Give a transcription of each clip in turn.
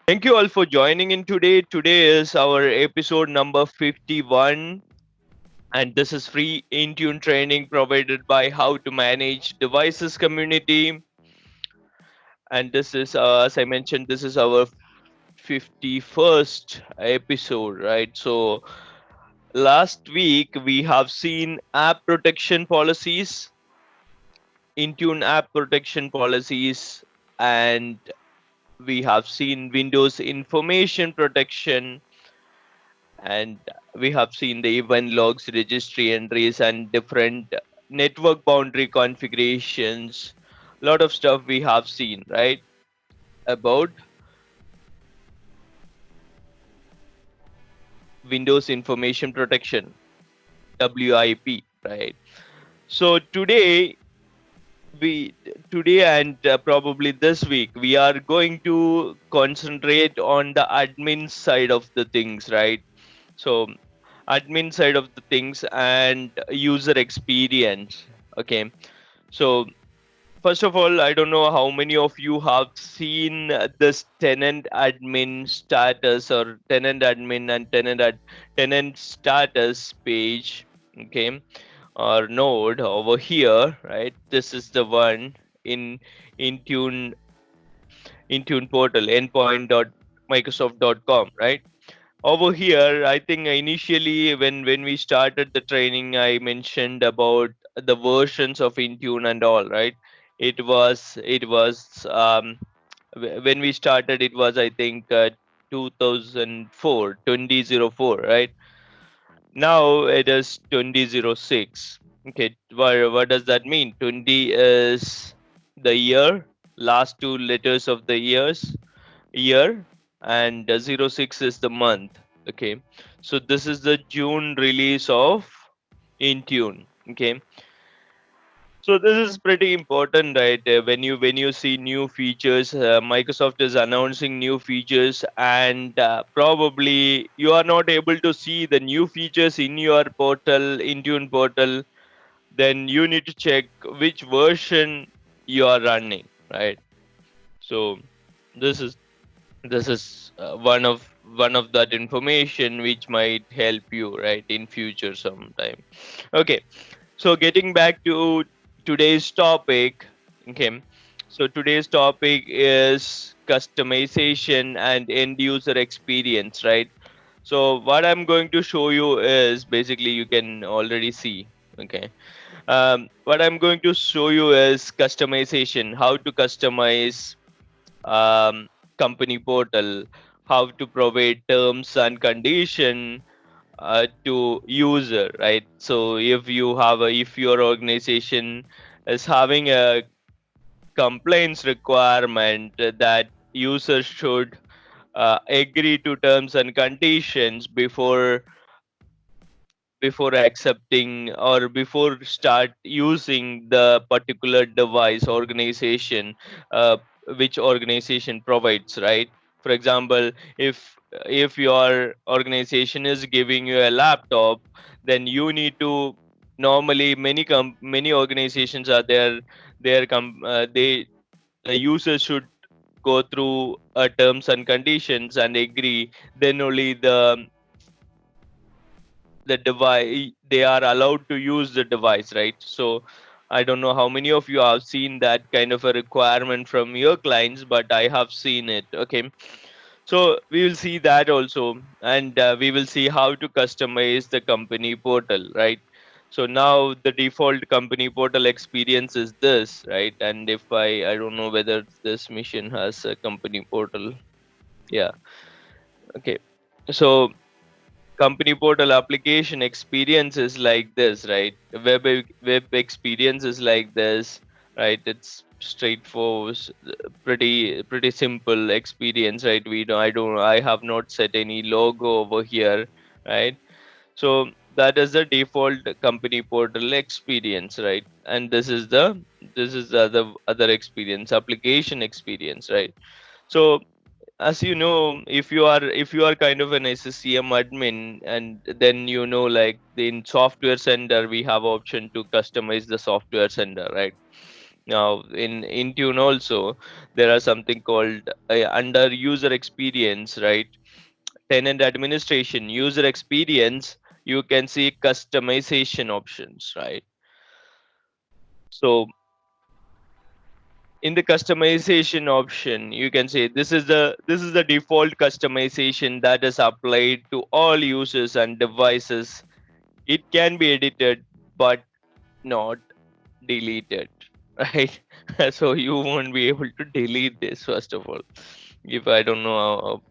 Thank you all for joining in today. Today is our episode number 51, and this is free Intune training provided by How to Manage Devices community. And this is, as I mentioned, this is our 51st episode, right? So, last week we have seen app protection policies, Intune app protection policies, and we have seen Windows information protection, and we have seen the event logs, registry entries, and different network boundary configurations. A lot of stuff we have seen, right? About Windows information protection, WIP, right? So we today and probably this week we are going to concentrate on the admin side of the things, right? So admin side of the things and user experience. Okay, so first of all, I don't know how many of you have seen this tenant admin status or tenant admin and tenant status page, okay, or node over here, right? This is the one in Intune Intune portal endpoint.microsoft.com, right? Over here, I think initially when we started the training, I mentioned about the versions of Intune and all, right? It was when we started, it was, I think, 2004 2004, right? Now it is 2006. Okay, what does that mean? 20 is the year, last two letters of the year, and 06 is the month. Okay, so this is the June release of Intune. Okay, so this is pretty important, right? When you see new features, Microsoft is announcing new features, and probably you are not able to see the new features in your portal, Intune portal. Then you need to check which version you are running, right? So this is one of that information which might help you, right, in future sometime. Okay, so getting back to today's topic. Okay, so today's topic is customization and end user experience, right? So what I'm going to show you is basically you can already see. Okay, what I'm going to show you is customization, how to customize um, company portal, how to provide terms and condition to user, right? So if your organization is having a complaints requirement that users should agree to terms and conditions before accepting or before start using the particular device organization, uh, which organization provides, right? For example, if your organization is giving you a laptop, then you need to, normally many organizations are there, they, the users should go through terms and conditions and agree, then only the device, they are allowed to use the device, right? So I don't know how many of you have seen that kind of a requirement from your clients, but I have seen it. Okay, so we will see that also, and we will see how to customize the company portal, right? So now the default company portal experience is this, right? And if I don't know whether this mission has a company portal. Yeah, okay, so company portal application experience is like this, right? Web experience is like this, right? It's straightforward, pretty simple experience, right? I have not set any logo over here, right? So that is the default company portal experience, right? And this is the other experience, application experience, right? So as you know, if you are kind of an SCCM admin, and then like in software center we have option to customize the software center, right? Now in Intune also there are something called under user experience, right? Tenant administration, user experience, you can see customization options, right? So in the customization option, you can say this is the default customization that is applied to all users and devices. It can be edited but not deleted, right? So you won't be able to delete this first of all. If I don't know how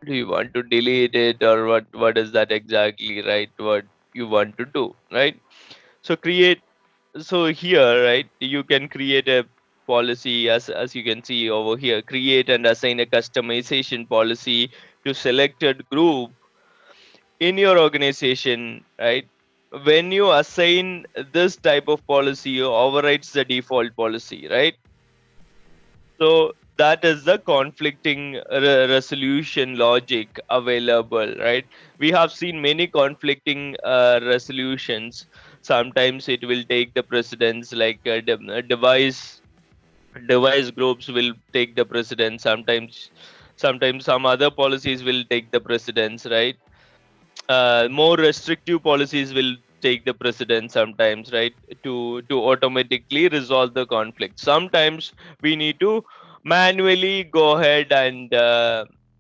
do you want to delete it, or what is that exactly, right? What you want to do, right? So create, so here, right, you can create a policy, as you can see over here, create and assign a customization policy to selected group in your organization, right? When you assign this type of policy, you overrides the default policy, right? So that is the conflicting resolution logic available, right? We have seen many conflicting resolutions. Sometimes it will take the precedence, like device groups will take the precedence. Sometimes some other policies will take the precedence, right? More restrictive policies will take the precedence sometimes, right? To automatically resolve the conflict. Sometimes we need to manually go ahead and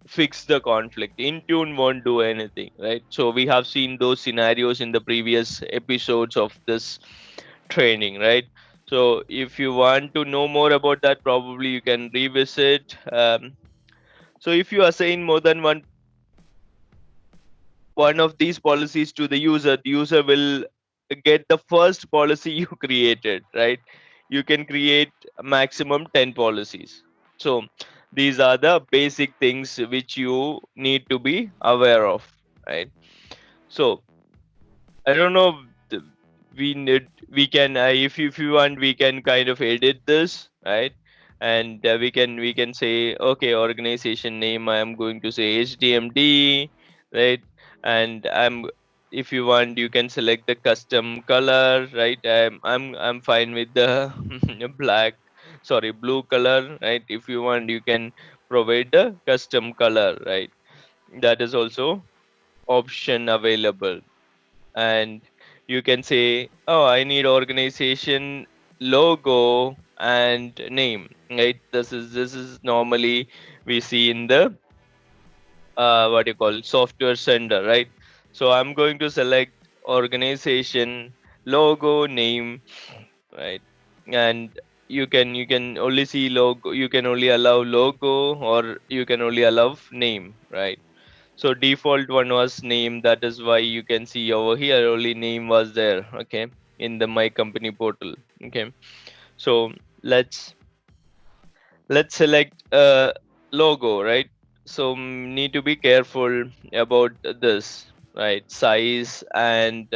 fix the conflict. Intune won't do anything, right? So we have seen those scenarios in the previous episodes of this training, right? So if you want to know more about that, probably you can revisit. So if you assign more than one of these policies to the user will get the first policy you created, right? You can create a maximum 10 policies. So these are the basic things which you need to be aware of, right? So I don't know. th- we can if you want we can kind of edit this, right? And we can say, okay, organization name I am going to say HDMD, right? And if you want you can select the custom color, right? I'm fine with the black, sorry, blue color, right? If you want you can provide the custom color, right? That is also option available. And you can say, oh, I need organization logo and name, right? This is normally we see in the what you call software sender, right? So I'm going to select organization logo name, right? And you can only see logo, you can only allow logo, or you can only allow name, right? So default one was name. That is why you can see over here only name was there. Okay, in the my company portal. Okay, so let's let's select a logo, right? So need to be careful about this, right? Size and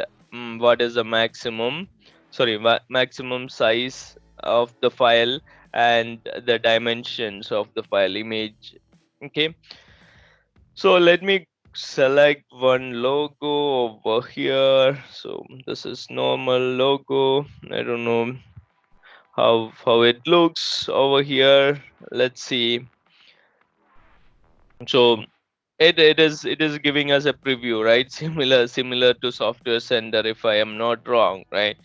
what is the maximum? Sorry, maximum size of the file and the dimensions of the file image. Okay, so let me select one logo over here. So this is normal logo. I don't know how it looks over here. Let's see. So it is giving us a preview, right? Similar to software sender, if I am not wrong, right?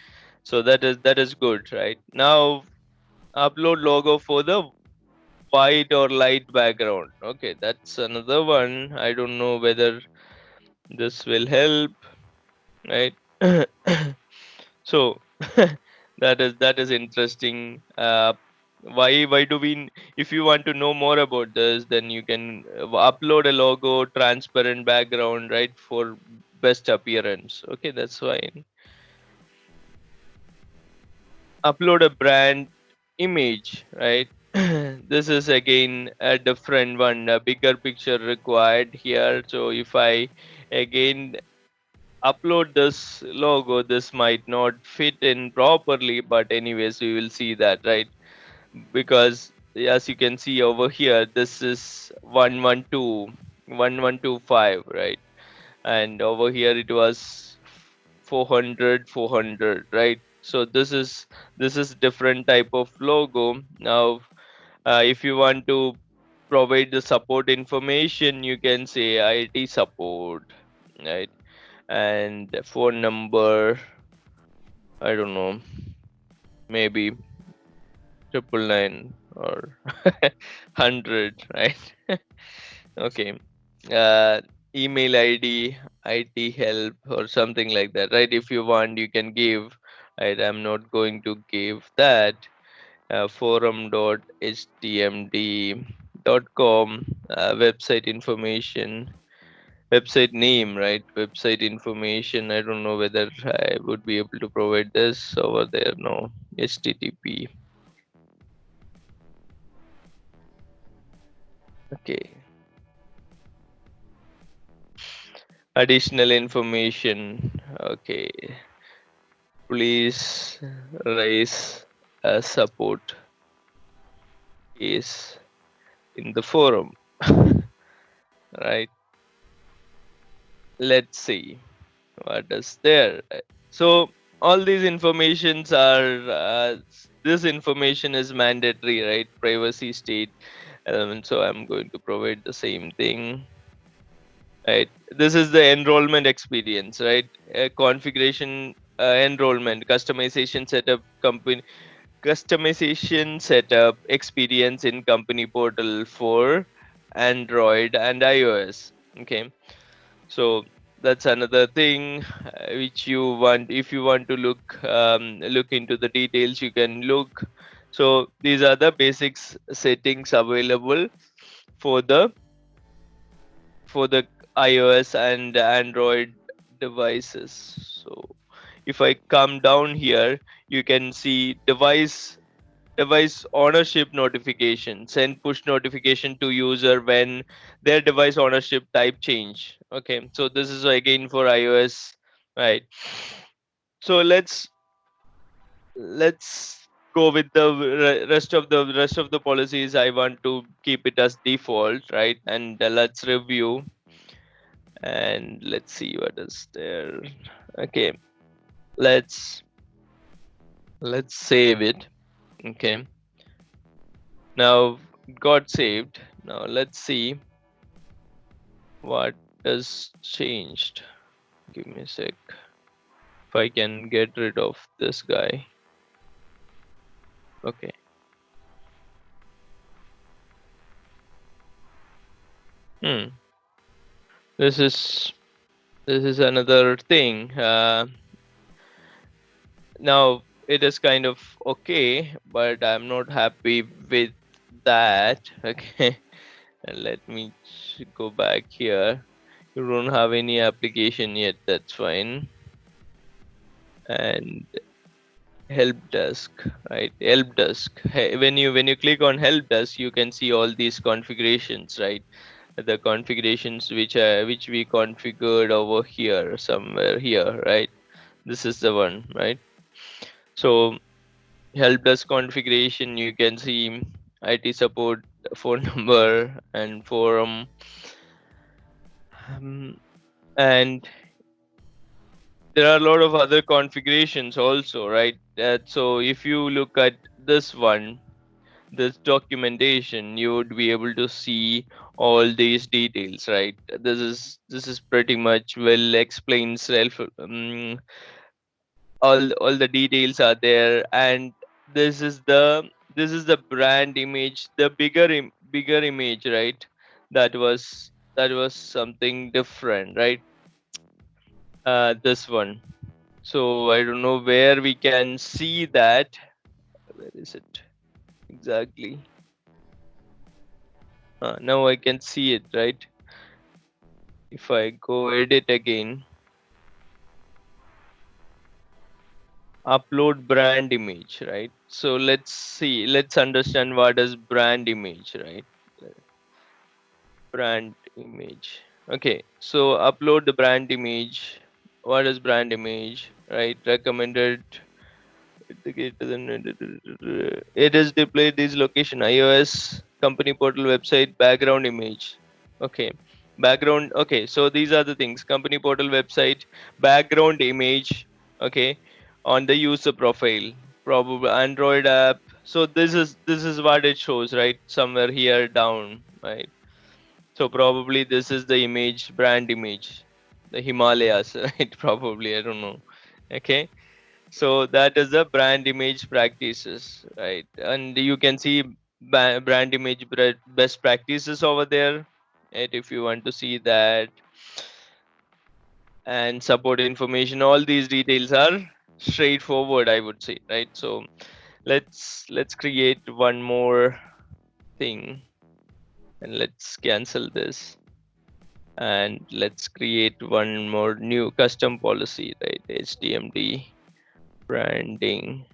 So that is good, right? Now upload logo for the white or light background. Okay, that's another one. I don't know whether this will help, right? So that is interesting. Why do we if you want to know more about this, then you can upload a logo, transparent background, right, for best appearance. Okay, that's fine. Upload a brand image, right? This is again a different one, a bigger picture required here. So if I again upload this logo, this might not fit in properly, but anyways we will see that, right? Because as you can see over here, this is 112 1125, right? And over here it was 400 400, right? So this is different type of logo. Now if you want to provide the support information, you can say IT support, right? And the phone number, I don't know, maybe 999 or 100, right? Okay. uh, Email ID, IT help or something like that, right? If you want, you can give, right? I'm not going to give that. Forum.htmd.com, website information, website name, right? Website information, I don't know whether I would be able to provide this over there. No. HTTP. Okay. Additional information. Okay. Please raise a support case in the forum. Right. Let's see what is there. So all these informations are this information is mandatory, right? Privacy state element. So I'm going to provide the same thing. Right. This is the enrollment experience, right? Configuration, enrollment, customization setup, company customization setup experience in company portal for Android and iOS. Okay, so that's another thing which you want. If you want to look into the details, you can look. So these are the basics settings available for the iOS and Android devices. So if I come down here, you can see device ownership notification, send push notification to user when their device ownership type change. Okay, so this is again for iOS, right? So let's go with the rest of the policies. I want to keep it as default, right? And let's review and let's see what is there. Okay, let's let's save it. Okay, now it got saved. Now let's see what has changed. Give me a sec. If I can get rid of this guy. Okay. Hmm. This is this is another thing. Now it is kind of okay, but I'm not happy with that. Okay. And let me go back here. You don't have any application yet. That's fine. And help desk, right? Help desk. When you click on help desk, you can see all these configurations, right? The configurations which we configured over here, somewhere here, right? This is the one, right? So help desk configuration, you can see IT support, phone number and forum. And there are a lot of other configurations also, right? So if you look at this one, this documentation, you would be able to see all these details, right? This is pretty much well explained. All the details are there, and this is the brand image, the bigger image, right? That was something different, right? This one. So I don't know where we can see that. Where is it exactly? Now I can see it, right? If I go edit again, upload brand image, right? So let's understand what is brand image, right? Brand image. Okay, so upload the brand image. What is brand image, right? Recommended. It is displayed this location iOS company portal website background image. Okay, background. Okay, so these are the things: company portal website background image. Okay, on the user profile, probably Android app. So this is what it shows, right? Somewhere here down, right? So probably this is the image, brand image, the Himalayas, right? Probably, I don't know. Okay, so that is the brand image practices, right? And you can see brand image best practices over there, right? If you want to see that, and support information, all these details are straightforward, I would say, right? So let's create one more thing, and let's cancel this, and let's create one more new custom policy, right? HTMD branding,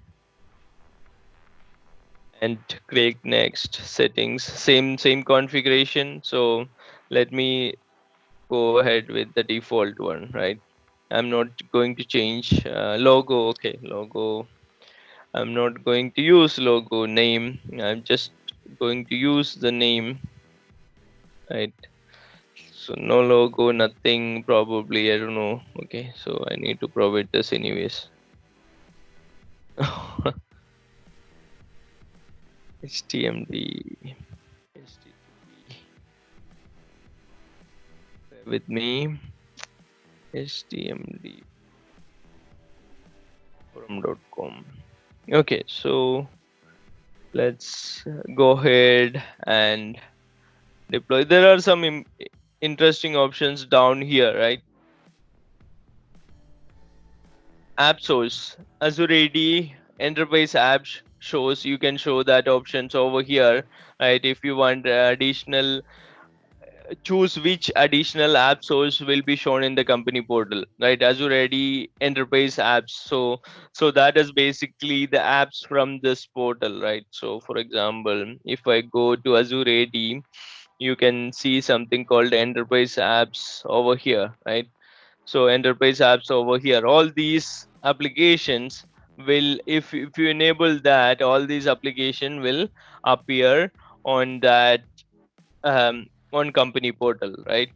and click next. Settings, same configuration. So let me go ahead with the default one, right? I'm not going to change logo. Okay, logo, I'm not going to use logo. Name, I'm just going to use the name, right? So no logo, nothing, probably, I don't know. Okay, so I need to provide this anyways. HTMD, HTTP, bear with me. HTMD forum.com. Okay, so let's go ahead and deploy. There are some interesting options down here, right? App source, Azure AD enterprise apps shows, you can show that options over here, right? If you want additional, choose which additional app source will be shown in the company portal, right? Azure AD enterprise apps. So that is basically the apps from this portal, right? So for example, if I go to Azure AD, you can see something called enterprise apps over here, right? So enterprise apps over here, all these applications will, if you enable that, all these application will appear on that, on company portal, right?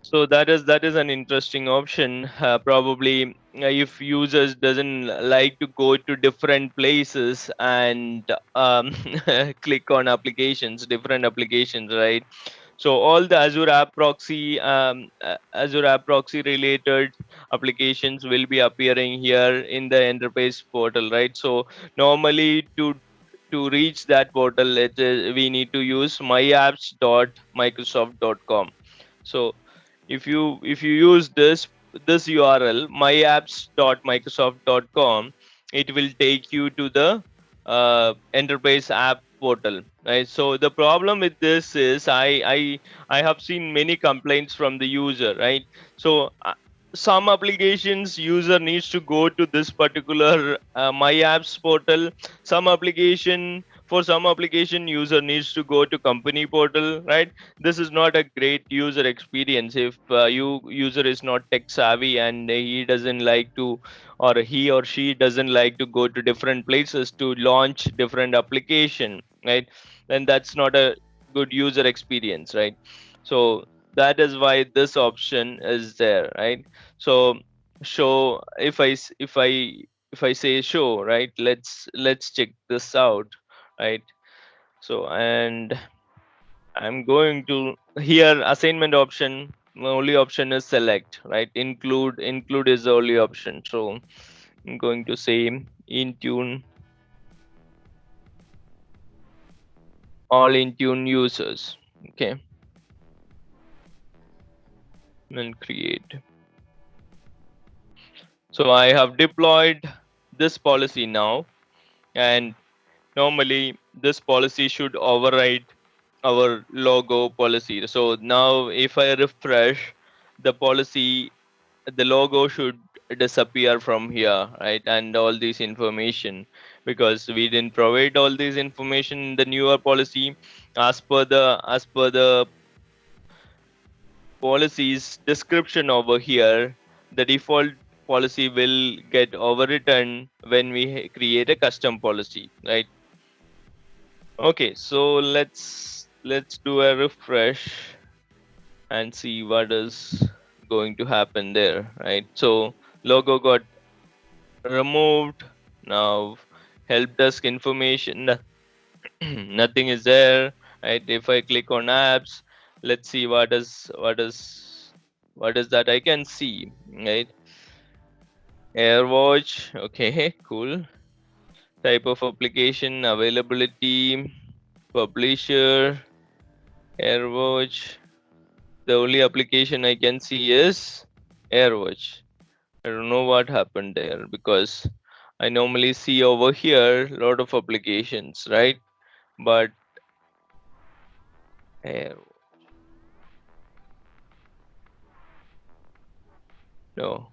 So that is an interesting option. Probably if users doesn't like to go to different places and click on applications, different applications, right? So all the Azure App Proxy related applications will be appearing here in the enterprise portal, right? So normally to reach that portal, we need to use myapps.microsoft.com. So if you use this URL, myapps.microsoft.com, it will take you to the enterprise app portal, right? So the problem with this is, I have seen many complaints from the user, right? So some applications user needs to go to this particular my apps portal. Some application user needs to go to company portal, right? This is not a great user experience if you user is not tech savvy, and he doesn't like to, or he or she doesn't like to go to different places to launch different application, right? Then that's not a good user experience, right? So that is why this option is there, right? So show, if I say show, right? Let's check this out, right? So, and I'm going to here, assignment option. The only option is select, right? Include is the only option. So I'm going to say Intune, all Intune users. Okay, and create. So I have deployed this policy now, and normally this policy should override our logo policy. So now if I refresh the policy, the logo should disappear from here, right? And all this information, because we didn't provide all this information in the newer policy. As per the policy's description over here, the default policy will get overwritten when we create a custom policy, right? Okay, so let's do a refresh and see what is going to happen there, right? So logo got removed. Now help desk information, nothing is there, right? If I click on apps, let's see what is that I can see, right? AirWatch, okay, cool. Type of application, availability, publisher, AirWatch. The only application I can see is AirWatch. I don't know what happened there because I normally see over here a lot of applications, right? But Air, no,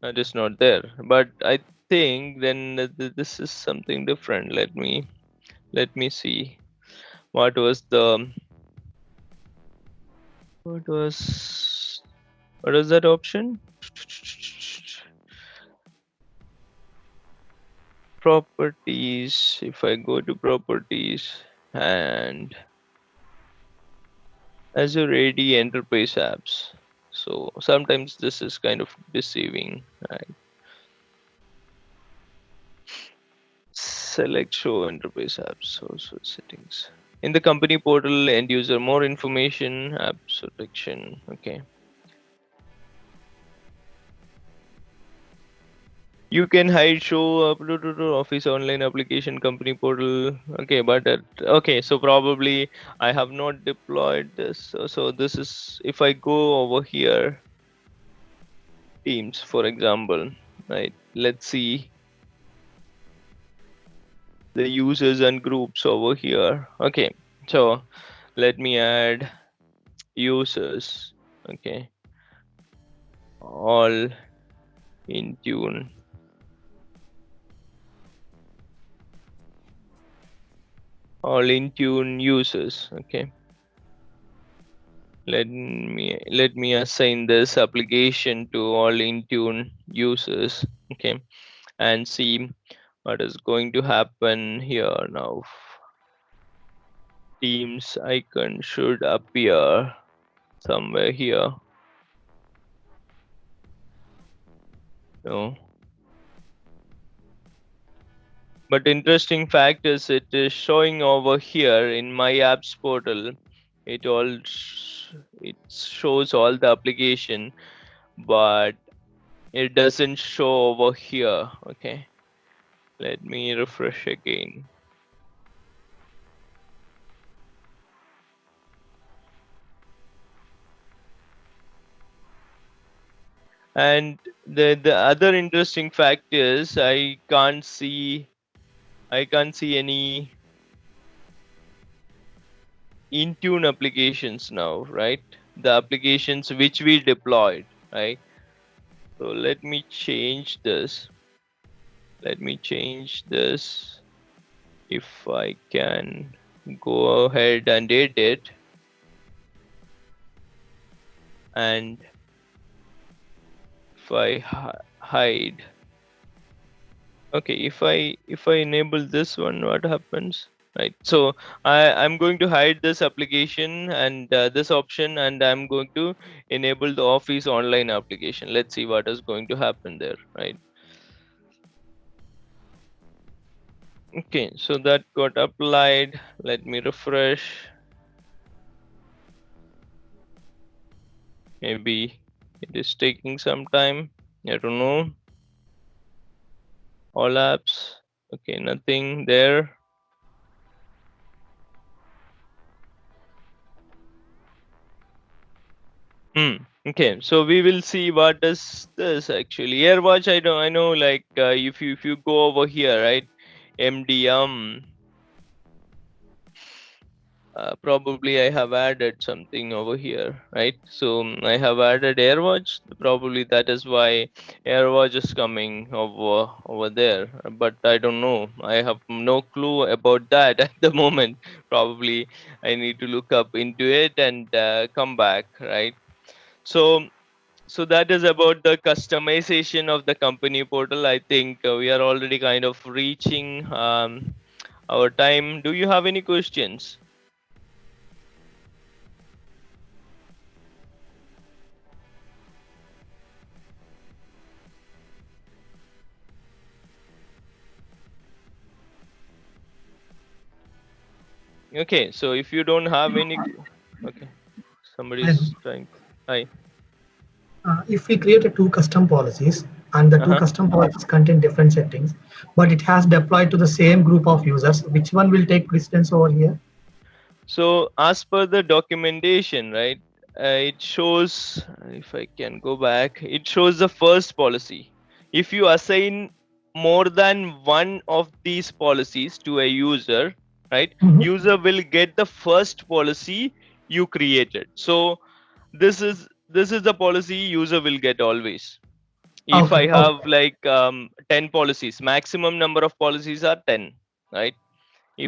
that is not there. But I think then this is something different. Let me see. What was the what was what was that option? Properties. If I go to properties and Azure AD Enterprise apps. So sometimes this is kind of deceiving. Right? Select show enterprise apps. Also settings. In the company portal, end user more information, app selection. Okay. You can hide show upload to office online application company portal. Okay, but okay, so probably I have not deployed this. So this is if I go over here, Teams, for example, right? Let's see the users and groups over here. Okay, so let me add users. Okay, all Intune, all Intune users. Okay, let me assign this application to all Intune users. Okay, and see what is going to happen here now. Teams icon should appear somewhere here. No. But interesting fact is it is showing over here in my apps portal. It shows all the application, but it doesn't show over here. Okay, let me refresh again. And the other interesting fact is I can't see any Intune applications now, right? The applications which we deployed, right? So let me change this if I can go ahead and edit and if I hide. Okay, if I enable this one, what happens? Right. So I'm going to hide this application and this option, and I'm going to enable the Office online application. Let's see what is going to happen there. Right. Okay. So that got applied. Let me refresh. Maybe it is taking some time. I don't know. All apps. Okay, nothing there. Okay, so we will see what does this actually. AirWatch, I know like if you go over here, right? MDM. Probably I have added something over here, right? So I have added AirWatch. Probably that is why AirWatch is coming over there. But I don't know. I have no clue about that at the moment. Probably I need to look up into it and come back, right? So so that is about the customization of the company portal. I think we are already kind of reaching our time. Do you have any questions? Okay, so if you don't have any, okay, And somebody's trying. Hi. if we create a two custom policies and the two Uh-huh. custom policies contain different settings, but it has deployed to the same group of users, which one will take precedence over here? So as per the documentation, right, it shows, if I can go back, it shows the first policy. If you assign more than one of these policies to a user, right, Mhm. user will get the first policy you created. So this is the policy user will get always. If I Okay, have okay. like 10 policies, maximum number of policies are 10, right?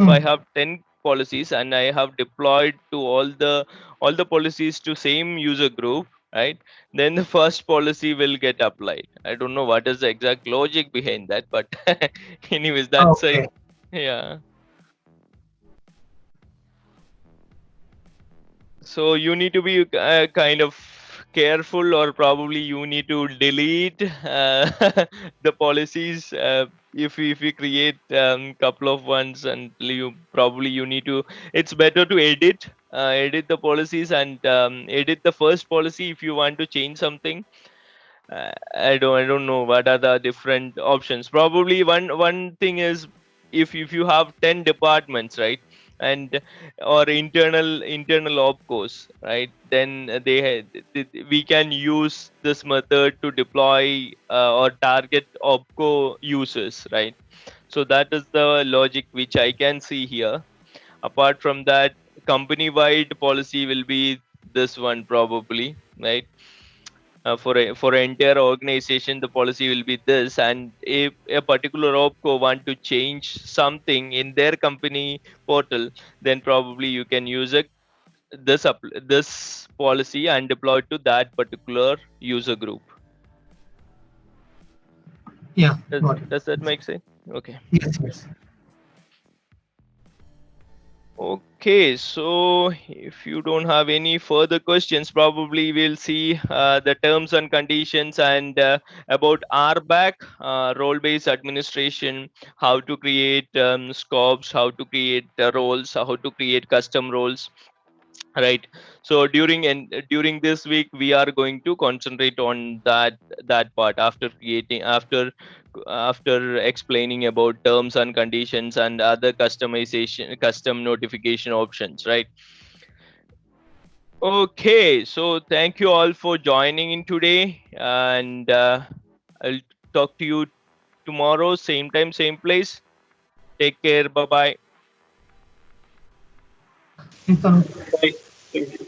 If I Mm. have 10 policies and I have deployed to all the policies to same user group, right, then the first policy will get applied. I don't know what is the exact logic behind that, but anyways, that's it. Okay. Yeah. So you need to be kind of careful, or probably you need to delete the policies if you create couple of ones, and you need to. It's better to edit the policies and edit the first policy if you want to change something. I don't know what are the different options. Probably one thing is, if you have 10 departments, right, and or internal opcos, right, then we can use this method to deploy or target opco users, right? So that is the logic which I can see here. Apart from that, company wide policy will be this one probably, right? For an entire organization, the policy will be this. And if a particular opco want to change something in their company portal, then probably you can use this policy and deploy it to that particular user group. Yeah, does, got it. does that make sense? Okay. Yes, yes. Okay, so if you don't have any further questions, probably we'll see the terms and conditions and about RBAC, role-based administration, how to create scopes, how to create roles, how to create custom roles, right? So during this week we are going to concentrate on that part, after explaining about terms and conditions and other custom notification options, right? Okay, so thank you all for joining in today, and I'll talk to you tomorrow, same time, same place. Take care. Bye bye. Thanks, Anu. Bye. Thank you.